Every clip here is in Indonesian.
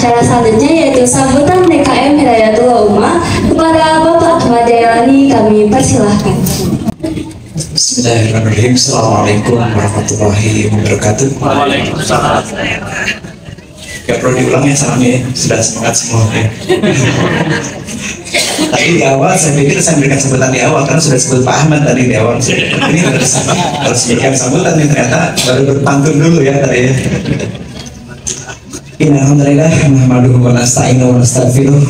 acara selanjutnya yaitu sambutan DKM Hidayatullah Ummah. Kepada Bapak Ahmad Jailani kami persilahkan. Bismillahirrahmanirrahim. Assalamualaikum warahmatullahi wabarakatuh. Waalaikumsalam. Gak perlu diulang ya salamnya, sudah semangat semua ya. Tadi di awal saya pikir saya berikan sambutan di awal karena sudah sebut Pak Ahmad tadi di awal. Ini harus berikan sambutan nih, ternyata baru berpantun dulu ya tadi ya. Alhamdulillah, nahmaduhu wa nasta'inuhu wa nastaghfiruh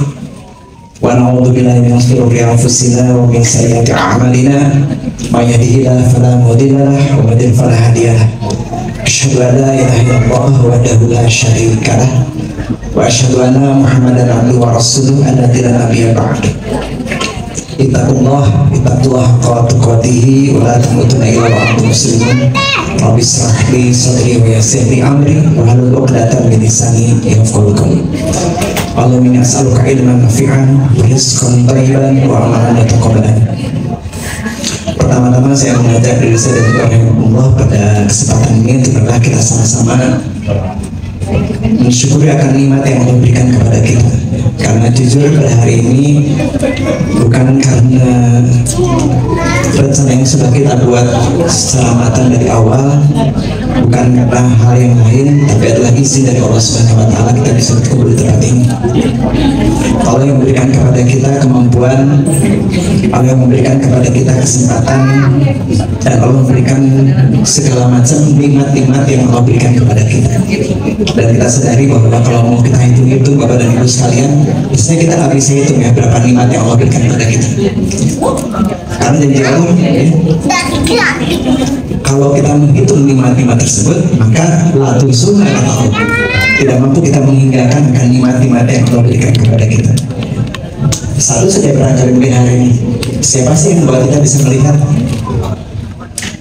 wa na'udzu billahi min shururi anfusina wa min sayyiati a'malina may yahdihillahu fala mudilla lahu wa may yudlil fala hadiya lahu. Asyhadu an la ilaha illallah wahdahu la syarika lahu wa asyhadu anna Muhammadan abduhu wa rasuluhu alladzi la nabiyya ba'du. Ittaqullah haqqa tuqatih wa la tamutunna illa wa antum muslimun. Rabbi shrah li sadri wa yassir li amri wa hlul 'uqdatam min lisani yafqahu qawli. Allahumma inni as'aluka ilman nafi'an wa rizqan thayyiban wa amalan mutaqabbalan. Pertama-tama saya mengajak diri saya dan juga Allah pada kesempatan ini untuk kita sama-sama mensyukuri akan nikmat yang Allah berikan kepada kita. Karena jujur pada hari ini bukan karena rencana yang sudah kita buat secara matang dari awal, bukan karena hal yang lain, tapi adalah izin dari Allah Subhanahu Wa Taala kita bisa berkumpul di tempat ini. Allah yang memberikan kepada kita kemampuan, Allah yang memberikan kepada kita kesempatan, dan Allah memberikan segala macam nikmat-nikmat yang Allah berikan kepada kita. Dan kita sadari bahwa kalau mau kita hitung-hitung Bapak dan Ibu sekalian, biasanya kita nggak bisa hitung ya berapa nikmat yang Allah berikan kepada kita. Karena janji Allah, ya, kalau kita menghitung nikmat-nikmat tersebut, maka la tuhsuha kata Allah. Tidak mampu kita menghinggakan akan nikmat-nikmat yang Allah berikan kepada kita. Satu saja barangkali mungkin hari ini, siapa sih yang membuat kita bisa melihat,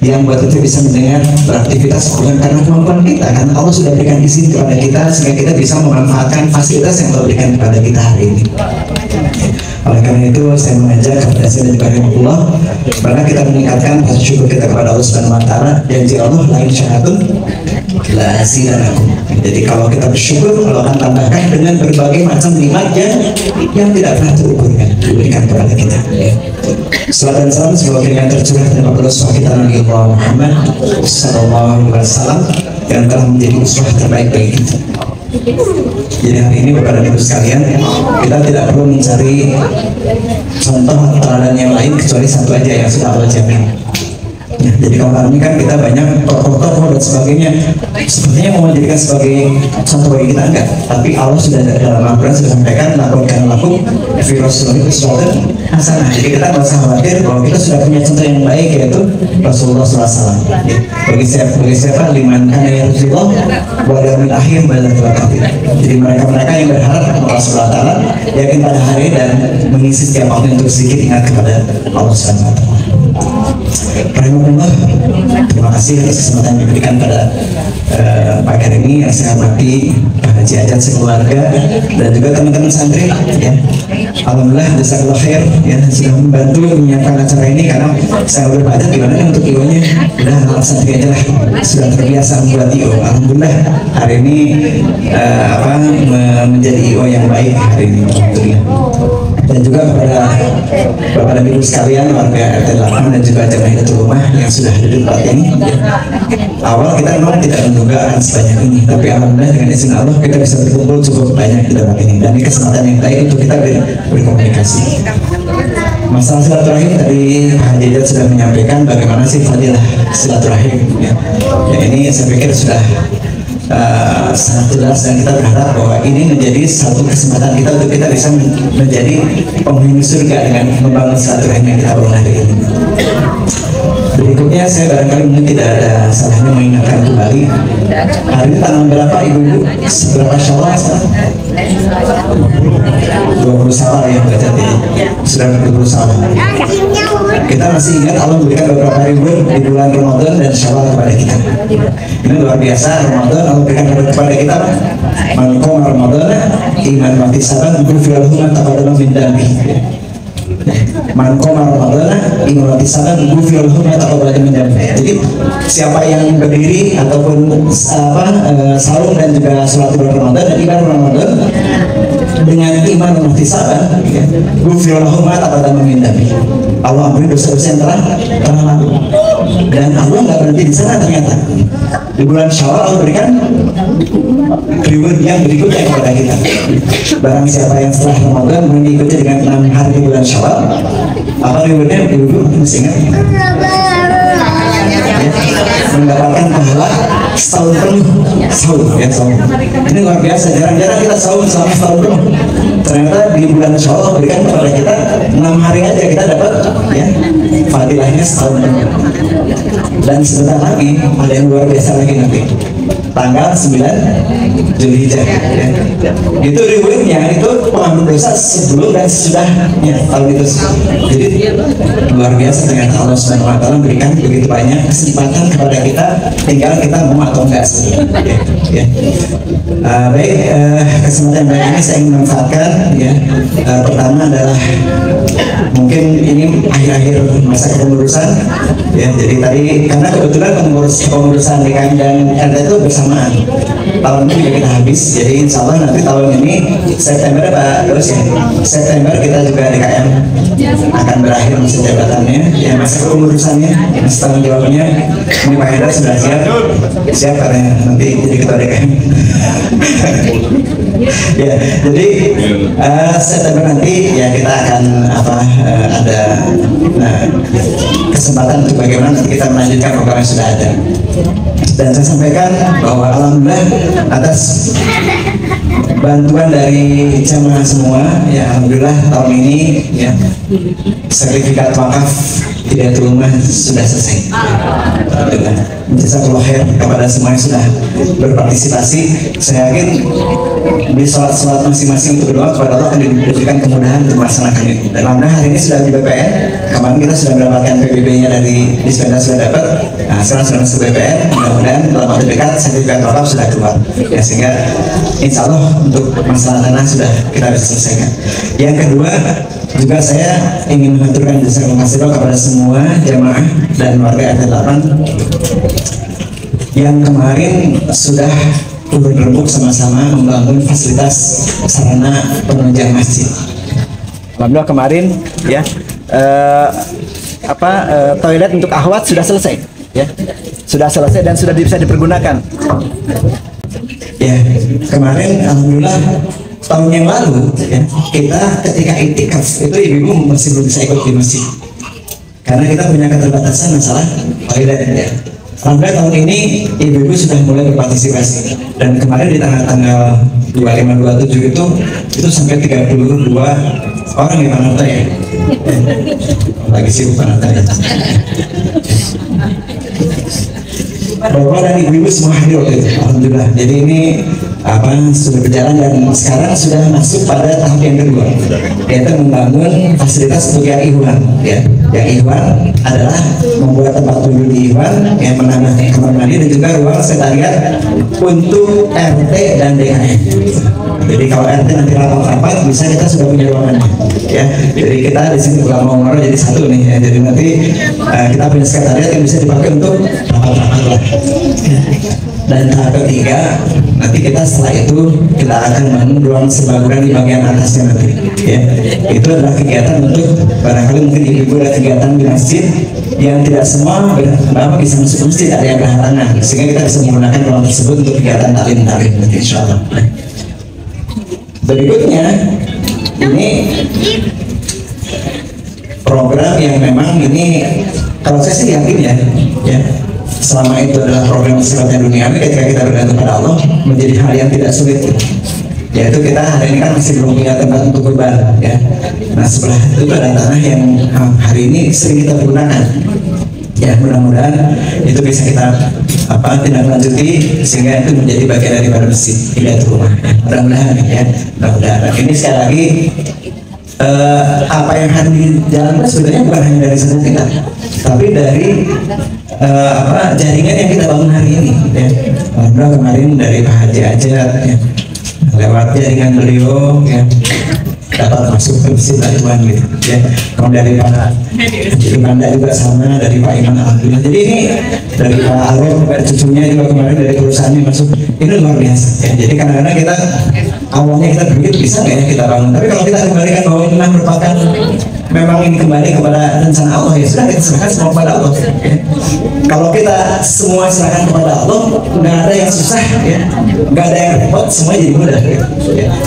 yang buat kita bisa mendengar, beraktivitas? Bukan karena kemampuan kita, karena Allah sudah berikan izin kepada kita sehingga kita bisa memanfaatkan fasilitas yang Allah berikan kepada kita hari ini. Oleh karena itu saya mengajak kepada saya dan kepada Allah, karena kita meningkatkan rasa syukur kita kepada Allah Subhanahu Wa Taala. Janji Allah lain syaratun la azidannakum. Jadi kalau kita bersyukur, Allah akan tambahkan dengan berbagai macam nikmat yang tidak pernah terukurkan diberikan kepada kita. Salam dan salam semoga yang tercurah dari Rasulullah kita Nabi Muhammad Sallallahu Alaihi Wasallam yang telah menjadi uswah terbaik bagi kita. Jadi hari ini Bapak dan Ibu sekalian, kita tidak perlu mencari contoh atau teladan yang lain kecuali satu aja yang sudah Allah jamin. Ya, jadi kalau hari ini kan kita banyak tokoh-tokoh dan sebagainya, sepertinya mau menjadikan sebagai contoh bagi kita, enggak. Tapi Allah sudah dalam Al-Quran sudah sampaikan lakukan fi Rasulullah uswatun hasanah. Jadi kita nggak usah khawatir bahwa kita sudah punya contoh yang baik, yaitu Rasulullah SAW. Ya, bagi siapa liman kana yarjullah wa yaumil akhir balagh kafir. Jadi mereka yang berharap Allah SWT yakin pada hari dan mengisi setiap waktu untuk sedikit ingat kepada Allah SWT. Rahimahullah, terima kasih atas kesempatan yang diberikan pada pagi hari ini. Yang saya hormati Pak Haji Ajat sekeluarga dan juga teman-teman santri ya. Alhamdulillah, jazakallah khair ya, sudah membantu menyiapkan acara ini. Karena saya udah Pak Ajat gimana nih untuk IO-nya, udah anak santri aja lah, sudah terbiasa membuat IO. Alhamdulillah hari ini menjadi IO yang baik hari ini, alhamdulillah. Dan juga kepada Bapak dan Ibu sekalian warga RT 8 dan juga jemaah Hidayatul Ummah yang sudah hadir di tempat ini. Awal kita memang tidak menduga akan sebanyak ini, tapi alhamdulillah dengan izin Allah kita bisa berkumpul cukup banyak di tempat ini, dan ini kesempatan yang baik untuk kita berkomunikasi. Masalah silaturahim tadi Pak Haji Ajat sudah menyampaikan bagaimana sih fadilah silaturahim ya. Ya, ini saya pikir sudah sangat jelas, dan kita berharap bahwa ini menjadi satu kesempatan kita untuk kita bisa menjadi penghuni surga dengan membangun silaturahim yang kita bangun hari ini. Berikutnya saya barangkali mungkin tidak ada salahnya mengingatkan kembali, hari ini tanggal berapa Ibu-ibu? Seberapa Syawal? 20 Syawal ya berarti sudah 20 Syawal. Kita masih ingat Allah memberikan beberapa ribu di bulan Ramadan dan Syawal kepada kita. Ini luar biasa. Ramadan Allah berikan kepada kita man qama Ramadan iman mati saban ghufira lahu ma taqaddama min dhanbihi. Man qama Ramadan iman mati saban ghufira lahu ma taqaddama min dhanbihi. Jadi siapa yang berdiri ataupun saum dan juga sholat bulan Ramadan dan ibadah Ramadan, disabar, ya. Gufirullahu ma taqaddama min dambi. Allah ampuni dosa-dosa yang telah lalu. Dan Allah nggak berhenti di sana ternyata. Di bulan Syawal Allah berikan reward yang berikutnya kepada kita. Barang siapa yang setelah Ramadan mengikuti dengan 6 hari di bulan Syawal, apa rewardnya? Ibu masih ingat? Mendapatkan pahala setahun penuh saum, ya saum. Ini luar biasa, jarang-jarang kita saum selama setahun penuh. Ternyata di bulan Syawal berikan kepada kita 6 hari aja kita dapat ya fadilahnya setahun penuh. Dan sebentar lagi ada yang luar biasa lagi nanti, tanggal 9 Zulhijjah ya. Itu rewardnya, itu pengampun dosa sebelum dan sesudahnya tahun itu. Jadi luar biasa ternyata Allah Subhanahu wa taala berikan begitu banyak kesempatan kepada kita, tinggal kita mau atau enggak ya, ya. Baik, kesempatan baik ini saya ingin manfaatkan ya. Pertama adalah mungkin ini akhir-akhir masa kepengurusan ya. Jadi tadi karena kebetulan pengurusan DKM dan RT itu bersamaan, tahun ini juga kita habis. Jadi insya Allah nanti tahun ini September Pak Yos ya, September kita juga DKM akan berakhir masa jabatannya ya, masa kepengurusannya, masa tanggung jawabnya. Ini Pak Hendra sudah siap karena nanti jadi ketua DKM. Ya, jadi September nanti ya kita akan ada kesempatan untuk bagaimana kita melanjutkan program yang sudah ada. Dan saya sampaikan bahwa alhamdulillah atas bantuan dari jamaah semua ya, alhamdulillah tahun ini ya sertifikat wakaf Hidayatul Ummah sudah selesai. Alhamdulillah. Jazakallahu khair kepada semua yang sudah berpartisipasi. Saya yakin di sholat-sholat masing-masing untuk berdoa kepada Allah akan diberikan kemudahan untuk melaksanakan itu. Dan alhamdulillah hari ini sudah di BPN. Kemarin kita sudah mendapatkan PBB-nya dari Dispenda sudah dapat. Nah, sekarang sudah masuk BPN. Mudah-mudahan dalam waktu dekat sertifikat wakaf sudah keluar. Ya, sehingga insya Allah untuk masalah tanah sudah kita bisa selesaikan. Yang kedua, juga saya ingin mengaturkan jasa kasih kepada semua jamaah dan warga RT 8 yang kemarin sudah berembuk sama-sama membangun fasilitas sarana penunjang masjid. Alhamdulillah kemarin ya toilet untuk akhwat sudah selesai ya, sudah selesai dan sudah bisa dipergunakan ya. Kemarin alhamdulillah tahun yang lalu ya, kita ketika itikaf itu ibu-ibu masih belum bisa ikut di masjid karena kita punya keterbatasan masalah toilet ya. Alhamdulillah tahun ini ibu-ibu sudah mulai berpartisipasi dan kemarin di tanggal 25-27 itu sampai 32 orang yang panata ya, lagi sibuk panata ya. Bapak dan ibu-ibu semua hadir waktu itu, alhamdulillah. Jadi ini sudah berjalan dan sekarang sudah masuk pada tahap yang kedua, yaitu membangun fasilitas untuk yang ikhwan ya. Yang ikhwan adalah membuat tempat duduk di ikhwan, yang menambah kamar mandi dan juga ruang sekretariat untuk RT dan DKM. Jadi kalau RT nanti rapat-rapat bisa kita sudah punya ruangannya ya. Jadi kita di sini kalau mau ngomong jadi satu nih ya. Jadi nanti kita punya sekretariat yang bisa dipakai untuk rapat-rapat lah. Dan tahap ketiga nanti kita setelah itu kita akan membangun ruang serbaguna di bagian atasnya nanti ya. Itu adalah kegiatan untuk barangkali mungkin ibu ada kegiatan di masjid yang tidak semua bapak bisa masuk masjid, ada yang berhalangan sehingga kita bisa menggunakan ruang tersebut untuk kegiatan taklim nanti insyaallah. Berikutnya ini program yang memang ini kalau saya sih yakin ya selama itu adalah program sifatnya duniawi, ketika kita bergantung pada Allah menjadi hal yang tidak sulit. Yaitu kita hari ini kan masih belum punya tempat untuk kurban ya. Nah sebelah itu ada tanah yang hari ini sering kita gunakan. Ya mudah-mudahan itu bisa kita tindak lanjuti sehingga itu menjadi bagian daripada masjid Hidayatul Ummah. Mudah-mudahan ya, mudah-mudahan. Ini sekali lagi apa yang hari dijalankan sebenarnya bukan hanya dari satu kita, tapi dari jaringan yang kita bangun hari ini ya. Alhamdulillah kemarin dari Pak Haji Ajat ya, lewat jaringan beliau ya dapat masuk ke masjid Tuhan gitu ya. Kemudian dari Pak Imanda juga sama, dari Pak Iman alhamdulillah. Jadi ini dari Pak Arif, cucunya juga kemarin dari perusahaannya masuk. Ini luar biasa ya. Jadi kadang-kadang kita awalnya kita berpikir bisa nggak ya kita bangun, tapi kalau kita kembalikan bahwa ini merupakan memang ini kembali kepada rencana Allah, ya sudah kita serahkan semua kepada Allah ya. Kalau kita semua serahkan kepada Allah, nggak ada yang susah ya, nggak ada yang repot, semua jadi mudah ya.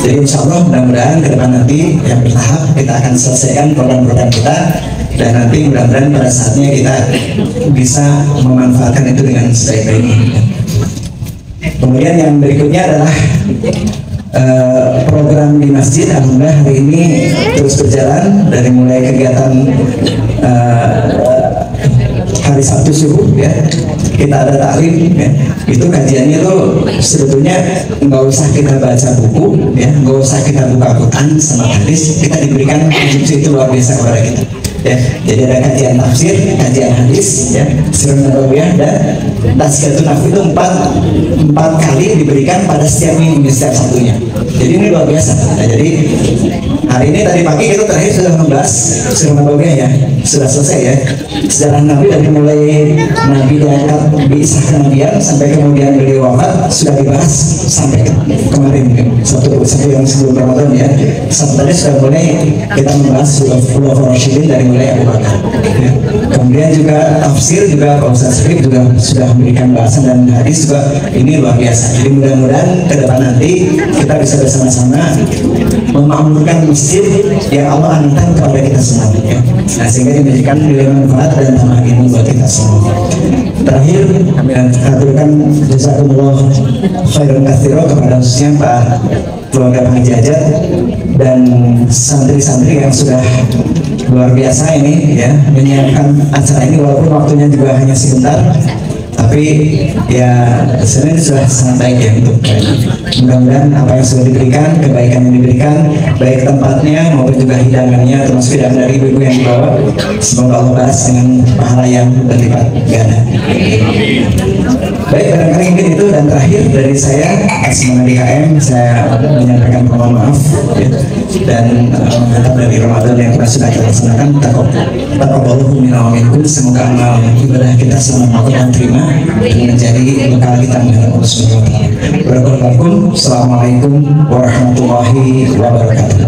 Jadi insya Allah mudah-mudahan ke depan nanti yang bertahap kita akan selesaikan program-program kita, dan nanti mudah-mudahan pada saatnya kita bisa memanfaatkan itu dengan sebaik-baiknya. Kemudian yang berikutnya adalah program di masjid. Alhamdulillah hari ini terus berjalan dari mulai kegiatan hari Sabtu subuh ya, kita ada taklim ya, itu kajiannya tuh sebetulnya nggak usah kita baca buku ya, nggak usah kita buka Quran sama hadis, kita diberikan instruksi itu luar biasa kepada kita ya. Jadi ada kajian tafsir, kajian hadis ya, sirah nabawiyah, dan tazkiyatun nafs itu empat kali diberikan pada setiap minggu, setiap satunya. Jadi ini luar biasa. Nah, jadi hari ini tadi pagi kita terakhir sudah membahas sirah nabawiyah ya, sudah selesai ya, sejarah Nabi dari mulai Nabi diangkat diisah kenabian sampai kemudian beliau wafat sudah dibahas sampai kemarin ya. satu yang sebelum Ramadan ya. Tadi sudah mulai kita membahas Khulafaur Rasyidin dari mulai Abu Bakar ya. Kemudian juga tafsir juga Pak Ustaz Syarif juga sudah memberikan bahasan, dan hadis juga ini luar biasa. Jadi mudah-mudahan ke depan nanti kita bisa bersama-sama memakmurkan masjid yang Allah anutkan kepada kita semua ya. Nah, sehingga diberikan nilai manfaat dan tambahan ilmu buat kita semua. Terakhir kami aturkan jazakumullah khairan katsira kepada khususnya Pak keluarga Pak Haji Ajat dan santri-santri yang sudah luar biasa ini ya, menyiapkan acara ini walaupun waktunya juga hanya sebentar, tapi ya sebenarnya sudah sangat baik ya untuk mudah-mudahan apa yang sudah diberikan, kebaikan yang diberikan, baik tempatnya maupun juga hidangannya, termasuk hidangan dari ibu-ibu yang dibawa, semoga Allah balas dengan pahala yang berlipat ganda. Baik, barangkali mungkin itu, dan terakhir dari saya Asma DKM, saya menyampaikan mohon maaf ya, dan mengharap dari Ramadan yang sudah kita laksanakan taqabbalallahu minna wa minkum, semoga amal ibadah kita selama Ramadan terima dan menjadi bekal kita menghadap Allah Subhanahu wa taala. Barakallahu. Assalamualaikum warahmatullahi wabarakatuh.